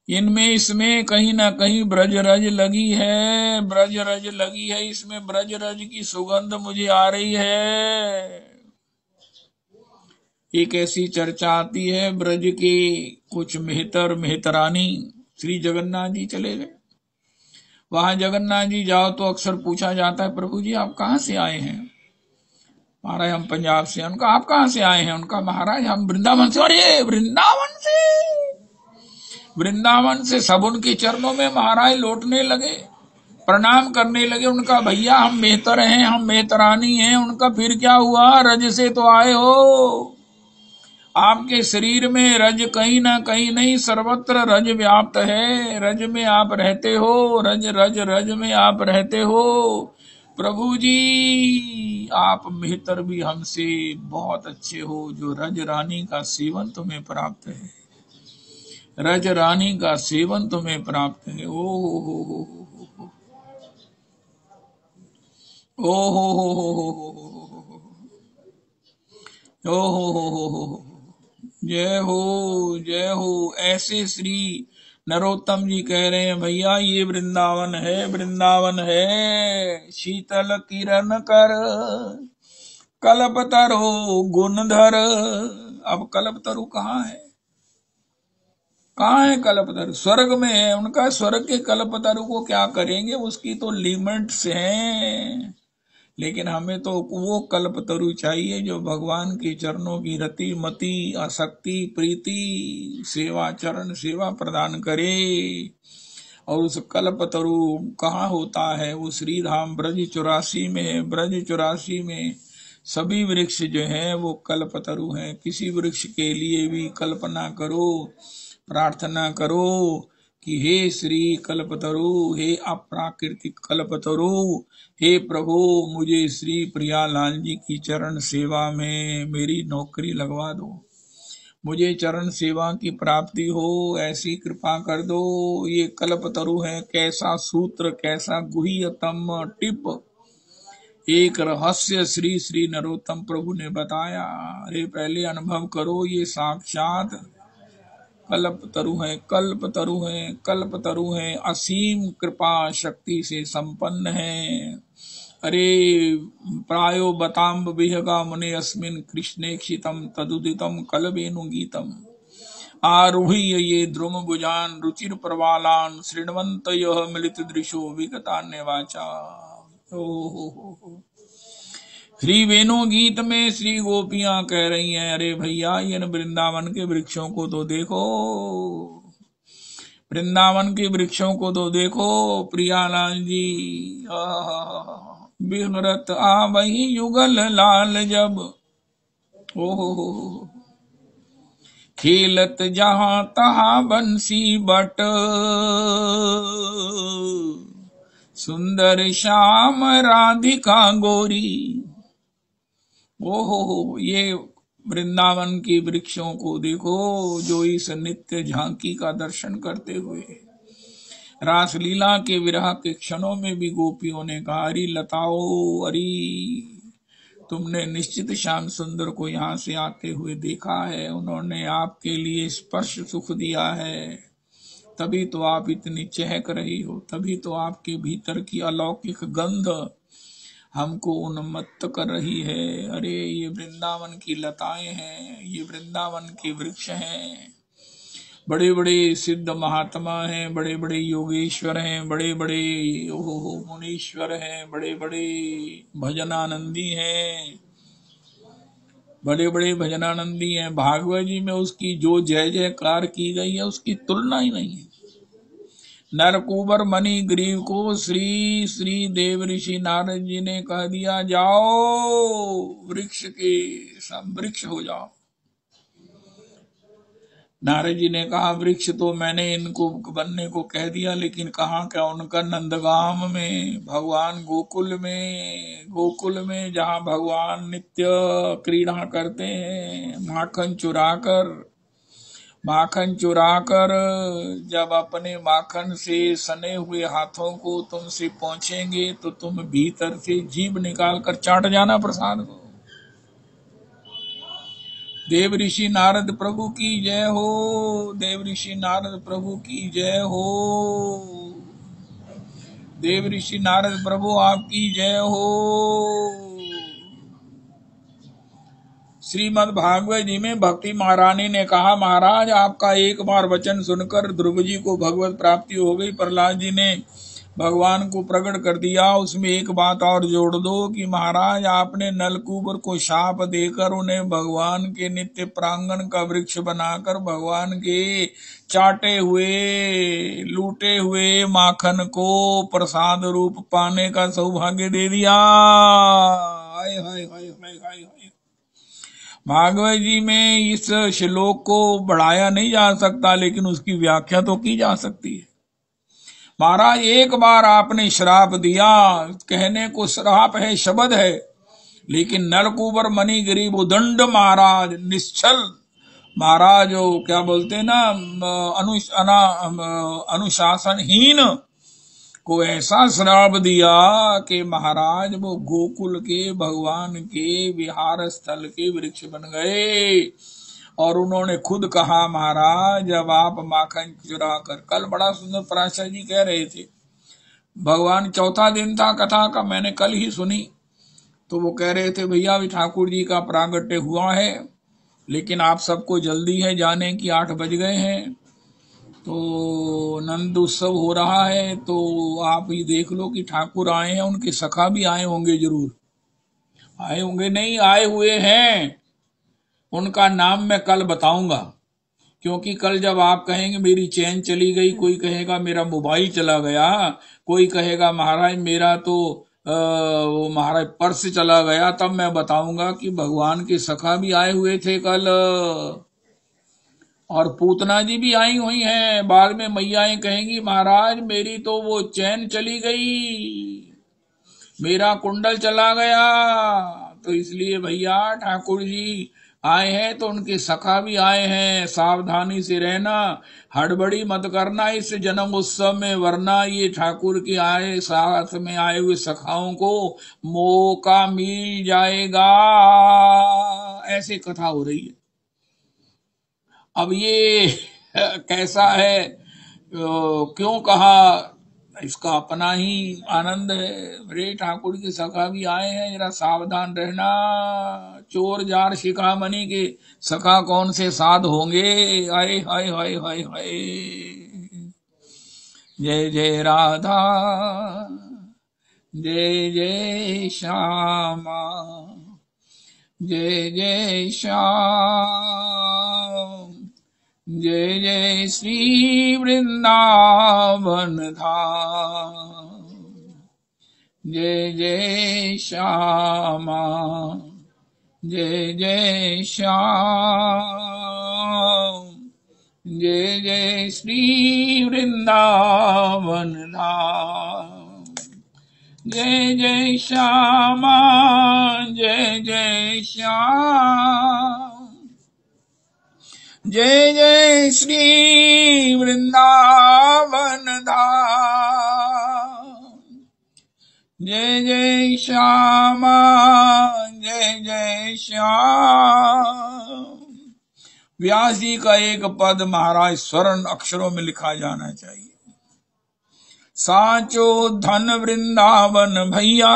इनमें इसमें कहीं ना कहीं ब्रज रज लगी है। ब्रज रज लगी है इसमें ब्रज रज की सुगंध मुझे आ रही है। एक ऐसी चर्चा आती है ब्रज के कुछ मेहतर मेहतरानी श्री जगन्नाथ जी चले गए वहां जगन्नाथ जी जाओ तो अक्सर पूछा जाता है, प्रभु जी आप कहाँ से आए हैं? महाराज हम पंजाब से। उनका आप कहाँ से आए हैं? उनका महाराज हम वृंदावन से। अरे वृंदावन से! वृंदावन से सब उनके चरणों में महाराज लौटने लगे, प्रणाम करने लगे। उनका भैया हम मेहतर हैं, हम मेहतरानी हैं। उनका फिर क्या हुआ? रज से तो आए हो, आपके शरीर में रज कहीं ना कहीं नहीं, सर्वत्र रज व्याप्त है। रज में आप रहते हो, रज रज रज में आप रहते हो। प्रभु जी आप मेहतर भी हमसे बहुत अच्छे हो, जो रज रानी का सेवन तुम्हें प्राप्त है, रज रानी का सेवन तुम्हें प्राप्त है। ओ हो जय हो जय हो। ऐसे श्री नरोत्तम जी कह रहे हैं, भैया ये वृंदावन है, वृंदावन है। शीतल किरण कर कल्पतरु गुणधर। अब कल्पतरु कहाँ है? कहाँ है कल्पतरु? स्वर्ग में है। उनका स्वर्ग के कल्पतरु को क्या करेंगे, उसकी तो लिमिट्स हैं। लेकिन हमें तो वो कल्पतरु चाहिए जो भगवान के चरणों की रति मति आसक्ति प्रीति सेवा चरण सेवा प्रदान करे। और उस कल्पतरु कहाँ होता है? वो श्रीधाम ब्रज 84 में। ब्रज 84 में सभी वृक्ष जो है वो कल्पतरु हैं। किसी वृक्ष के लिए भी कल्पना करो, प्रार्थना करो कि हे श्री कल्पतरु, हे अप्राकृतिक कल्पतरु, हे प्रभु मुझे श्री प्रियालाल जी की चरण सेवा में मेरी नौकरी लगवा दो, मुझे चरण सेवा की प्राप्ति हो, ऐसी कृपा कर दो। ये कल्पतरु है। कैसा सूत्र, कैसा गुह्यतम टिप, एक रहस्य श्री श्री नरोत्तम प्रभु ने बताया। अरे पहले अनुभव करो, ये साक्षात कल्पतरु है, कल्पतरु है, कल्पतरु है। असीम कृपा शक्ति से संपन्न है। अरे प्रायो बताम्ब विहगा मुने अस्मिन कृष्णेक्षितम तदुदितम कलवेनु गीतम आरुह्य ये द्रुम भुजान रुचिर प्रवालान शृण्वन्त यह मिलित दृशो विगतान्य वाचा। श्री वेणु गीत में श्री गोपियां कह रही हैं, अरे भैया इन वृंदावन के वृक्षों को तो देखो, वृंदावन के वृक्षों को तो देखो। प्रियालाल जी बिहरत आ वही युगल लाल जब, ओहो खेलत जहां तहां बंसी बट, सुंदर श्याम राधिका गोरी। ओहो ये वृंदावन के वृक्षों को देखो जो इस नित्य झांकी का दर्शन करते हुए रासलीला के विरह के क्षणों में भी गोपियों ने कहा, अरे लताओ, अरे तुमने निश्चित श्याम सुंदर को यहाँ से आते हुए देखा है, उन्होंने आपके लिए स्पर्श सुख दिया है, तभी तो आप इतनी चहक रही हो, तभी तो आपके भीतर की अलौकिक गंध हमको उन्मत्त कर रही है। अरे ये वृंदावन की लताएं हैं, ये वृंदावन के वृक्ष हैं। बड़े बड़े सिद्ध महात्मा हैं, बड़े बड़े योगेश्वर हैं, बड़े बड़े मुनीश्वर हैं, बड़े बड़े भजनानंदी हैं, बड़े बड़े भजनानंदी हैं। भागवत जी में उसकी जो जय जयकार की गई है उसकी तुलना ही नहीं है। नरकुबर मणि ग्रीव को श्री श्री देव ऋषि नारद जी ने कह दिया, जाओ वृक्ष के सब वृक्ष हो जाओ। नारद जी ने कहा, वृक्ष तो मैंने इनको बनने को कह दिया, लेकिन कहाँ क्या उनका नंदगाम में, भगवान गोकुल में जहाँ भगवान नित्य क्रीड़ा करते हैं, माखन चुराकर जब अपने माखन से सने हुए हाथों को तुमसे पहुंचेंगे तो तुम भीतर से जीभ निकाल कर चाट जाना प्रसाद को। देव ऋषि नारद प्रभु की जय हो, देव ऋषि नारद प्रभु की जय हो, देव ऋषि नारद प्रभु आपकी जय हो। श्रीमद् भागवत जी में भक्ति महारानी ने कहा, महाराज आपका एक बार वचन सुनकर ध्रुव जी को भगवत प्राप्ति हो गई। प्रहलाद जी ने भगवान को प्रकट कर दिया। उसमें एक बात और जोड़ दो कि महाराज आपने नलकूबर को शाप देकर उन्हें भगवान के नित्य प्रांगण का वृक्ष बनाकर भगवान के चाटे हुए लूटे हुए माखन को प्रसाद रूप पाने का सौभाग्य दे दिया। हाय हाय हाय हाय हाय हाय। भागवत जी में इस श्लोक को बढ़ाया नहीं जा सकता, लेकिन उसकी व्याख्या तो की जा सकती है। महाराज एक बार आपने श्राप दिया, कहने को श्राप है, शब्द है, लेकिन नलकूबर मणिगिरी उदंड महाराज निश्चल महाराज जो क्या बोलते ना अनुशासनहीन को ऐसा श्राप दिया कि महाराज वो गोकुल के भगवान के विहार स्थल के वृक्ष बन गए। और उन्होंने खुद कहा महाराज जब आप माखन चुरा कर, कल बड़ा सुंदर पराशर जी कह रहे थे, भगवान चौथा दिन था कथा का, मैंने कल ही सुनी, तो वो कह रहे थे भैया भी ठाकुर जी का प्रागट्य हुआ है, लेकिन आप सबको जल्दी है जाने की, 8 बज गए हैं, तो नंद उत्सव हो रहा है, तो आप ये देख लो कि ठाकुर आए हैं, उनके सखा भी आए होंगे, जरूर आए होंगे, नहीं आए हुए हैं, उनका नाम मैं कल बताऊंगा। क्योंकि कल जब आप कहेंगे मेरी चैन चली गई, कोई कहेगा मेरा मोबाइल चला गया, कोई कहेगा महाराज मेरा तो वो महाराज पर्स चला गया, तब मैं बताऊंगा कि भगवान के सखा भी आए हुए थे कल, और पूतना जी भी आई हुई हैं। बाद में मैयाएं कहेंगी महाराज मेरी तो वो चैन चली गई, मेरा कुंडल चला गया। तो इसलिए भैया ठाकुर जी आए हैं तो उनके सखा भी आए हैं, सावधानी से रहना, हड़बड़ी मत करना इस जन्म उत्सव में, वरना ये ठाकुर के आए साथ में आए हुए सखाओं को मौका मिल जाएगा। ऐसे कथा हो रही है। अब ये कैसा है, क्यों कहा, इसका अपना ही आनंद है। रे ठाकुर के सखा भी आए हैं, जरा सावधान रहना, चोर जार शिखामणि के सखा कौन से साध होंगे। हाय हाय हाय हाय हाय। जय जय राधा, जय जय श्यामा, जय जय श्याम, जय जय श्री वृंदावन धाम, जय जय श्यामा, जय जय श्याम, जय जय श्री वृंदावन धाम, जय जय श्यामा, जय जय श्याम, जय जय श्री वृंदावन धाम, जय जय श्यामा, जय जय श्याम। व्यास जी का एक पद महाराज स्वर्ण अक्षरों में लिखा जाना चाहिए। साचो धन वृंदावन भैया,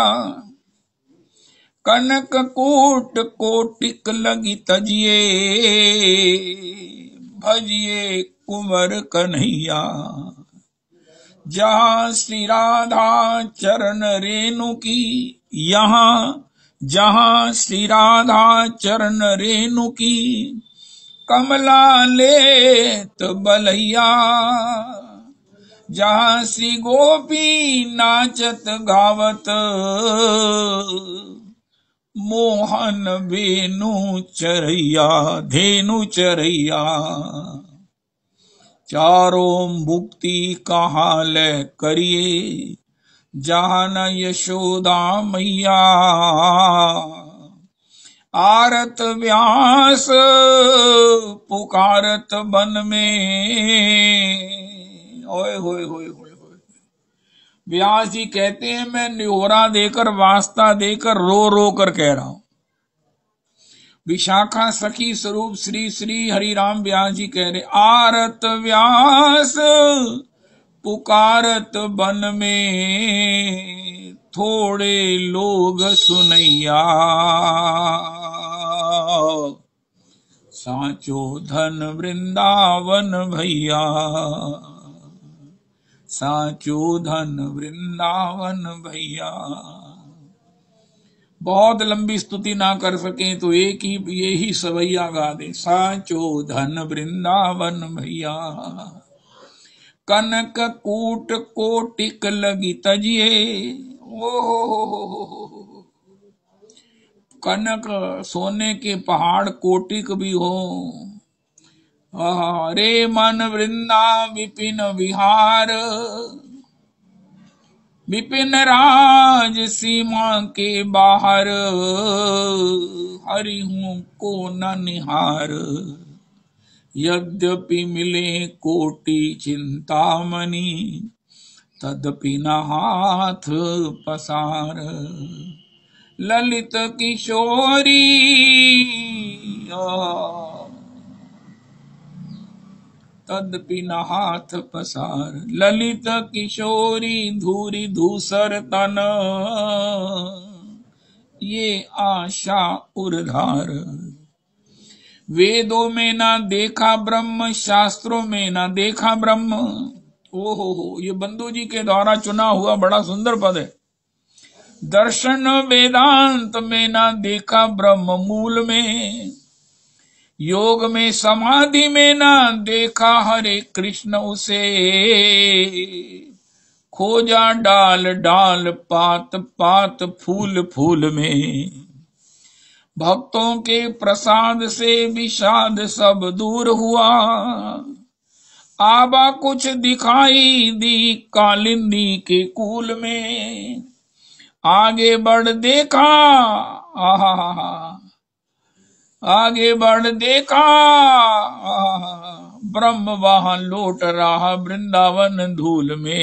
कनक कोट कोटिक लगी तजिए, भजिए कुंवर कन्हैया। जहाँ श्री राधा चरण रेणु की, यहाँ जहाँ श्री राधा चरण रेणु की, कमला लेत बलैया। जहाँ श्री गोपी नाचत गावत, मोहन बेनु चरैया, धेनु चरैया। चारों मुक्ति कहाँ ले करिए, जहान यशोदा मैया। आरत व्यास पुकारत बन में, ओए होए होए होए। व्यास जी कहते हैं मैं न्योरा देकर, वास्ता देकर, रो रो कर कह रहा हूं। विशाखा सखी स्वरूप श्री श्री हरिराम व्यास जी कह रहे, आरत व्यास पुकारत बन में, थोड़े लोग सुनैया। साचो धन वृंदावन भैया, साचो धन वृंदावन भैया। बहुत लंबी स्तुति ना कर सके तो एक ही यही सवैया गा दे, साचो धन वृंदावन भैया। कनक कूट कोटिक लगी तजिए, ओ कनक सोने के पहाड़ कोटिक भी हो। रे मन वृंदा विपिन विहार, विपिन राज सीमा के बाहर, हरि हूं को न निहार। यद्यपि मिले कोटि चिंतामणि, तदपि न हाथ पसार। ललित किशोरी तदपि न हाथ पसार। ललित किशोरी धूरी धूसर तन, ये आशा उर्धार। वेदों में ना देखा ब्रह्म, शास्त्रों में ना देखा ब्रह्म। ओहो, ये बंधु जी के द्वारा चुना हुआ बड़ा सुंदर पद है। दर्शन वेदांत में ना देखा ब्रह्म मूल में, योग में समाधि में ना देखा हरे कृष्ण उसे। खोजा डाल डाल पात पात फूल फूल में, भक्तों के प्रसाद से विषाद सब दूर हुआ। आबा कुछ दिखाई दी कालिंदी के कूल में, आगे बढ़ देखा आगे बढ़ देखा, ब्रह्म वहां लौट रहा वृंदावन धूल में।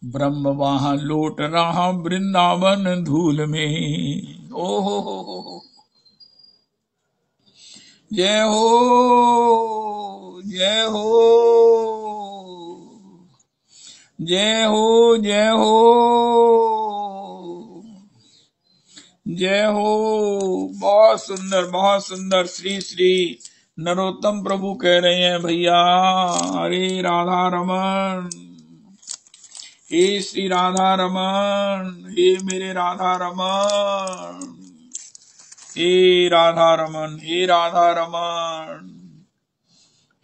ब्रह्म वहां लौट रहा वृंदावन धूल में। ओहो, जय हो जय हो जय हो जय हो जय हो। बहुत सुंदर श्री श्री नरोत्तम प्रभु कह रहे हैं भैया, अरे राधा रमन, हे श्री राधा रमन, हे मेरे राधा रमन, हे राधा रमन, हे राधा रमन,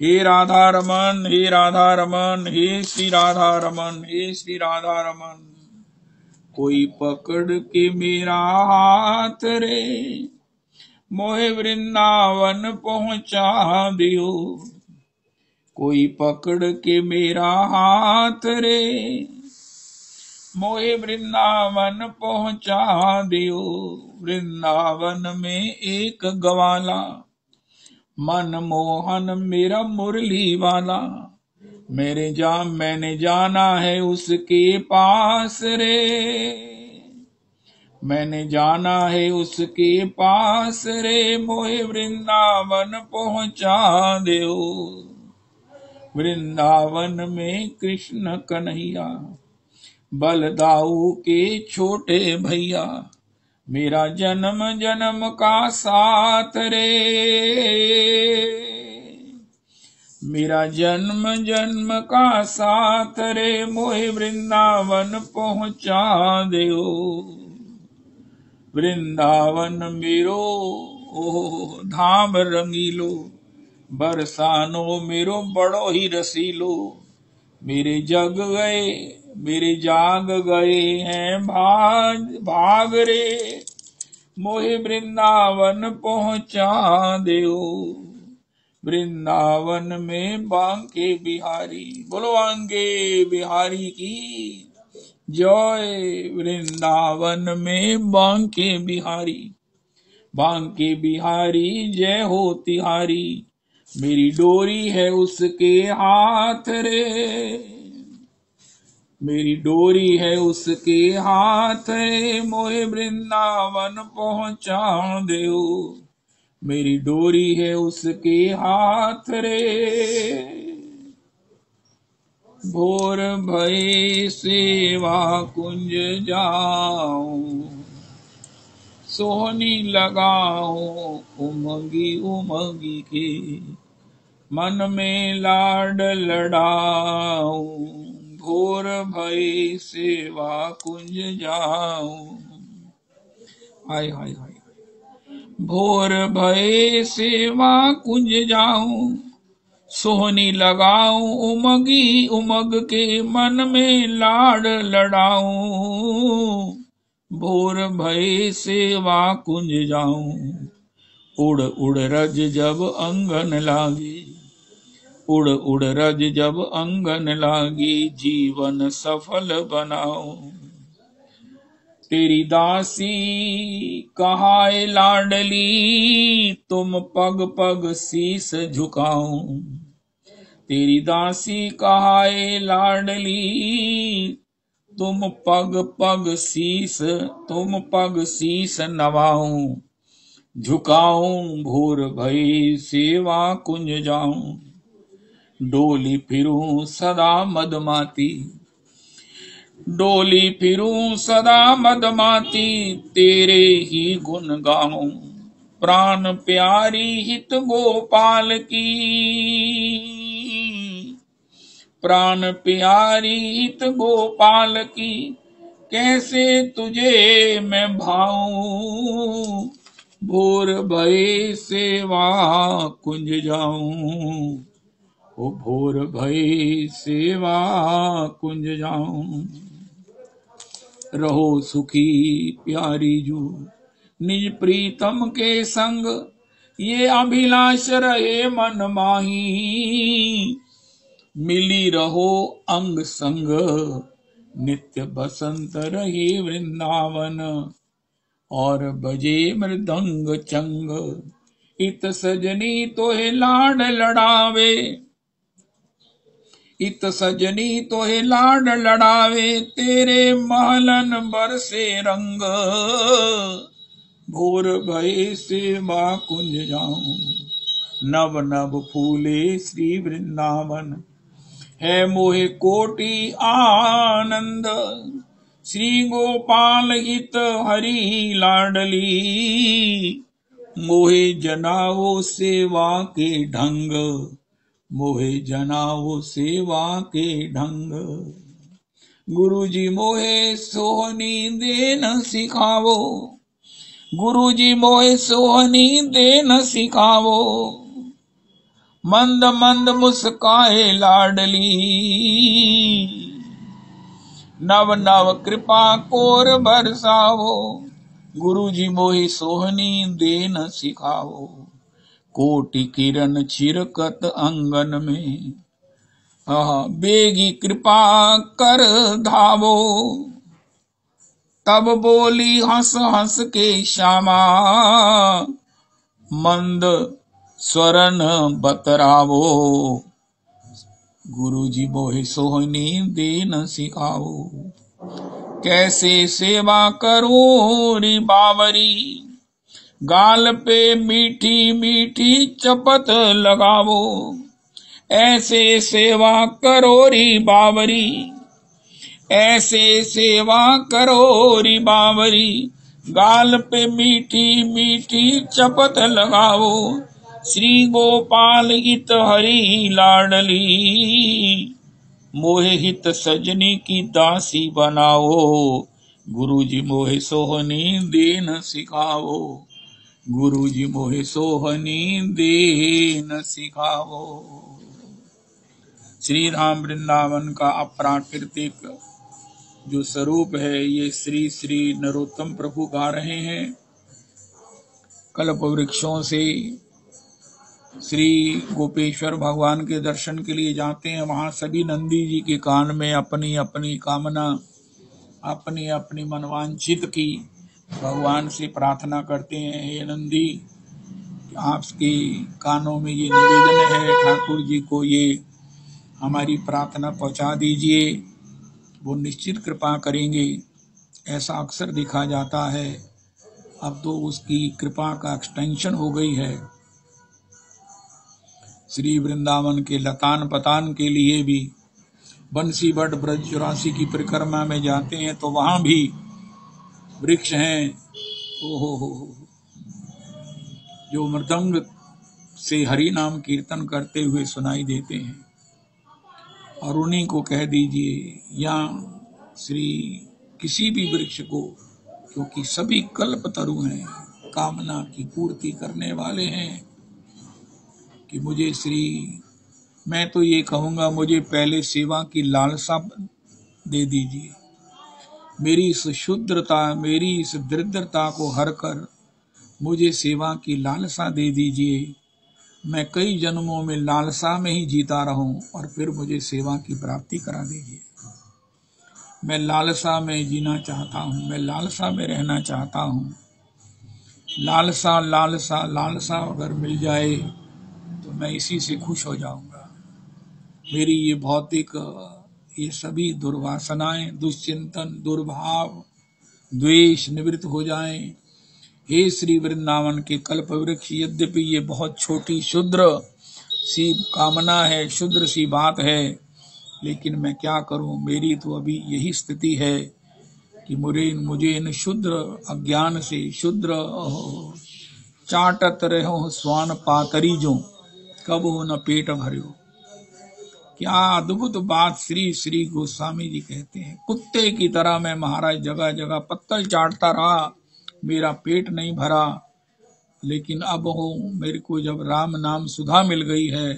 हे राधा रमन, हे राधा रमन, हे श्री राधा रमन, हे श्री राधा रमन। कोई पकड़ के मेरा हाथ रे, मोहे वृंदावन पहुंचा दियो। कोई पकड़ के मेरा हाथ रे, मोहे वृंदावन पहुंचा दियो। वृंदावन में एक ग्वाला, मन मोहन मेरा मुरली वाला। मैंने जाना है उसके पास रे, मैंने जाना है उसके पास रे। मोहे वृंदावन पहुंचा दो। वृंदावन में कृष्ण कन्हैया, बलदाऊ के छोटे भैया, मेरा जन्म जन्म का साथ रे। मेरा जन्म जन्म का साथ रे, मोहे वृंदावन पहुंचा दो। वृंदावन मेरो ओ धाम रंगीलो, बरसानो मेरो बड़ो ही रसीलो। मेरे जग गए मेरे जाग गए हैं भाग रे, मोहे वृंदावन पहुंचा दो। वृंदावन में बांके बिहारी, बोलो बांके बिहारी की जय। वृंदावन में बांके बिहारी, बांके बिहारी जय हो तिहारी। मेरी डोरी है उसके हाथ रे, मेरी डोरी है उसके हाथ रे। मोहे वृंदावन पहुंचा दो। मेरी डोरी है उसके हाथ रे। भोर भये सेवा कुंज जाऊं, सोहनी लगाऊं उमंगी उमंगी के। मन में लाड लड़ाऊं, भोर भई सेवा कुंज जाऊं। हाय हाय हाय, भोर भये सेवा कुंज जाऊं, सोहनी लगाऊं उमगी उमग के, मन में लाड लड़ाऊं, भोर भये सेवा कुंज जाऊं। उड़ उड़ रज जब अंगन लागे, उड़ उड़ रज जब अंगन लागे, जीवन सफल बनाऊं। तेरी दासी कहाए लाडली, तुम पग पग शीस झुकाऊं। तेरी दासी कहाए लाडली, तुम पग शीस नवाऊं। झुकाऊं भोर भई सेवा कुंज जाऊं, डोली फिरूं सदा मदमाती, डोली फिरूं सदा मदमाती, तेरे ही गुण गाऊं। प्राण प्यारी हित गोपाल की, प्राण प्यारी हित गोपाल की, कैसे तुझे मैं भाऊं। भोर भये सेवा कुंज जाऊं, ओ भोर भये सेवा कुंज जाऊं। रहो सुखी प्यारी जू निज प्रीतम के संग, ये अभिलाष रहे मन माही। मिली रहो अंग संग, नित्य बसंत रहे वृंदावन, और बजे मृदंग चंग। इत सजनी तोहे लाड लड़ावे, इत सजनी तोहे लाड लड़ावे, तेरे महलन बरसे रंग। भोर भये सेवा कुंज जाऊं, नव नव फूले श्री वृंदावन, है मोहे कोटि आनंद। श्री गोपाल हित हरि लाडली, मोहे जनाओ सेवा के ढंग, मोहे जनाओ सेवा के ढंग। गुरुजी मोहे सोहनी देन सिखावो, गुरुजी मोहे सोहनी देन सिखावो। मंद मंद मुस्काए लाडली, नव नव कृपा कोर बरसावो। गुरुजी मोहि सोहनी देन सिखावो, कोटि किरण छिरकत अंगन में, बेगी कृपा कर धावो। तब बोली हंस हंस के श्यामा, मंद स्वरन बतरावो। गुरुजी मोहि सोहनी देन सिखाओ, कैसे सेवा करूं री बावरी। गाल पे मीठी मीठी चपत लगावो, ऐसे सेवा करो री बावरी, ऐसे सेवा करो री बावरी। गाल पे मीठी मीठी चपत लगाओ, श्री गोपाल हित हरि लाडली। मोहे हित सजनी की दासी बनाओ, गुरुजी मोहे सोहनी देन सिखाओ। गुरुजी मोहे सोहनी देन सिखाओ। श्री राम वृंदावन का अप्राकृतिक जो स्वरूप है, ये श्री श्री नरोत्तम प्रभु गा रहे हैं। कल्प वृक्षों से श्री गोपेश्वर भगवान के दर्शन के लिए जाते हैं। वहां सभी नंदी जी के कान में अपनी अपनी कामना, अपनी अपनी मनवांछित की भगवान से प्रार्थना करते हैं। हे नंदी, आपके कानों में ये निवेदन है, ठाकुर जी को ये हमारी प्रार्थना पहुंचा दीजिए, वो निश्चित कृपा करेंगे। ऐसा अक्सर देखा जाता है। अब तो उसकी कृपा का एक्सटेंशन हो गई है। श्री वृंदावन के लतान पतान के लिए भी बंसी बट ब्रज 84 की परिक्रमा में जाते हैं तो वहां भी वृक्ष हैं। ओहो, जो मृदंग से हरि नाम कीर्तन करते हुए सुनाई देते हैं। और उन्हीं को कह दीजिए या श्री किसी भी वृक्ष को, क्योंकि सभी कल्पतरु हैं, कामना की पूर्ति करने वाले हैं, कि मुझे श्री, मैं तो ये कहूँगा मुझे पहले सेवा की लालसा दे दीजिए। मेरी इस शुद्रता, मेरी इस दरिद्रता को हर कर मुझे सेवा की लालसा दे दीजिए। मैं कई जन्मों में लालसा में ही जीता रहूं और फिर मुझे सेवा की प्राप्ति करा दीजिए। मैं लालसा में जीना चाहता हूं, मैं लालसा में रहना चाहता हूं। लालसा लालसा लालसा अगर मिल जाए तो मैं इसी से खुश हो जाऊंगा। मेरी ये भौतिक, ये सभी दुर्वासनाएं, दुश्चिंतन, दुर्भाव, द्वेष निवृत्त हो जाएं। हे श्री वृंदावन के कल्प वृक्ष, यद्यपि ये बहुत छोटी क्षुद्र सी कामना है, क्षुद्र सी बात है, लेकिन मैं क्या करूं, मेरी तो अभी यही स्थिति है कि मुझे इन शुद्र अज्ञान से, शुद्र चाटत रहो स्वान पातरी जो, कब हो न पेट भरियो। क्या अद्भुत बात श्री श्री गोस्वामी जी कहते हैं। कुत्ते की तरह मैं महाराज जगह जगह पत्तल चाटता रहा, मेरा पेट नहीं भरा, लेकिन अब हो मेरे को जब राम नाम सुधा मिल गई है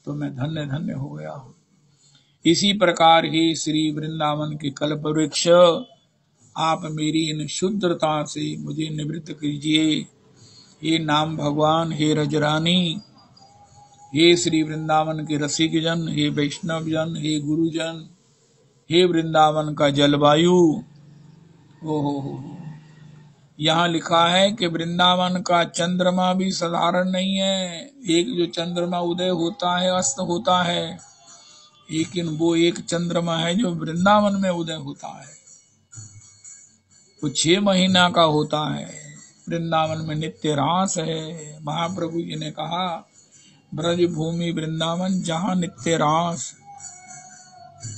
तो मैं धन्य धन्य हो गया हूँ। इसी प्रकार ही श्री वृंदावन के कल्प वृक्ष, आप मेरी इन शुद्रता से मुझे निवृत्त कीजिए। हे नाम भगवान, हे रजरानी, हे श्री वृंदावन के रसिक जन, हे वैष्णव जन, हे गुरुजन, हे वृंदावन का जलवायु। ओहो, यहाँ लिखा है कि वृंदावन का चंद्रमा भी साधारण नहीं है। एक जो चंद्रमा उदय होता है, अस्त होता है, लेकिन वो एक चंद्रमा है जो वृंदावन में उदय होता है, वो 6 महीना का होता है। वृंदावन में नित्य रास है। महाप्रभु जी ने कहा, ब्रज भूमि वृंदावन जहाँ नित्य रास।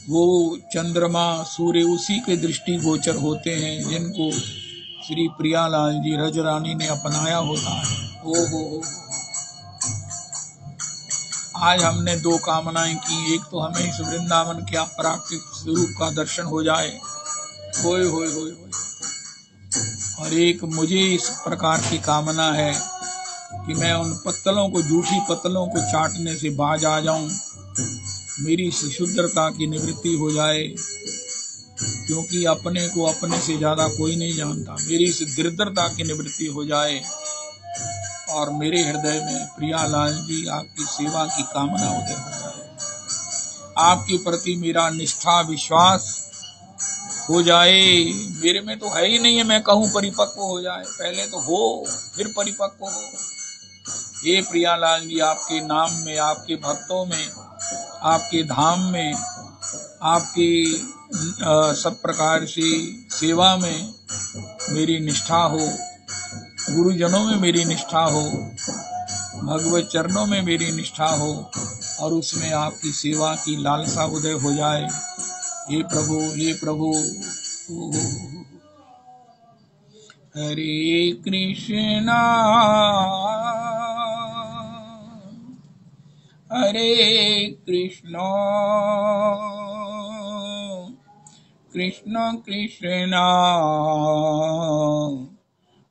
वो चंद्रमा सूर्य उसी के दृष्टि गोचर होते हैं जिनको श्री प्रियालाल जी रजरानी ने अपनाया होता है। हो आज हमने 2 कामनाएं की। एक तो हमें इस वृंदावन के अपराकृत स्वरूप का दर्शन हो जाए, होय होय होय होय, और एक मुझे इस प्रकार की कामना है कि मैं उन पत्तलों को, झूठी पत्तलों को चाटने से बाज आ जाऊं, मेरी शुद्धता की निवृत्ति हो जाए, क्योंकि अपने को अपने से ज्यादा कोई नहीं जानता। मेरी इस दरिद्रता की निवृत्ति हो जाए और मेरे हृदय में प्रियालाल जी आपकी सेवा की कामना उदय हो जाए। आपके प्रति मेरा निष्ठा विश्वास हो जाए। मेरे में तो है ही नहीं है, मैं कहूँ परिपक्व हो जाए। पहले तो हो, फिर परिपक्व हो। ये प्रियालाल जी आपके नाम में, आपके भक्तों में, आपके धाम में, आपकी सब प्रकार से सेवा में मेरी निष्ठा हो, गुरुजनों में मेरी निष्ठा हो, भगवत चरणों में मेरी निष्ठा हो, और उसमें आपकी सेवा की लालसा उदय हो जाए। हे प्रभु, हे प्रभु। हरे कृष्णा हरे कृष्णा कृष्ण कृष्णा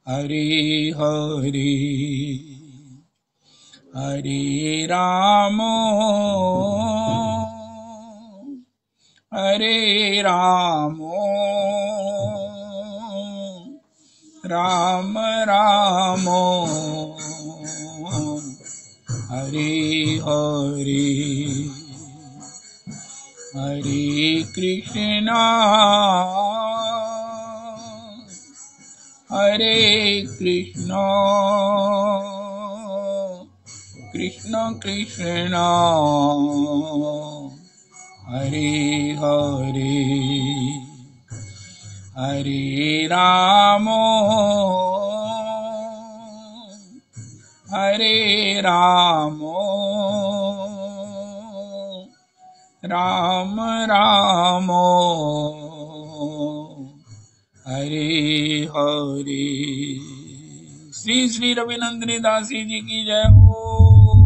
हरे हरे, हरे राम हरे राम, राम राम हरे हरे, हरे कृष्णा हरे कृष्णा कृष्ण कृष्णा हरे हरे, हरे राम हरे राम, राम राम हरे हरे। श्री श्री रविनंदिनी दासी जी की जय हो।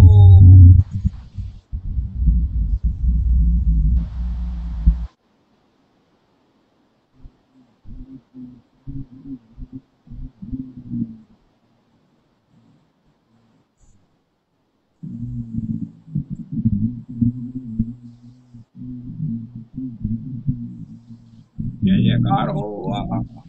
जय जयकार हो। वाह।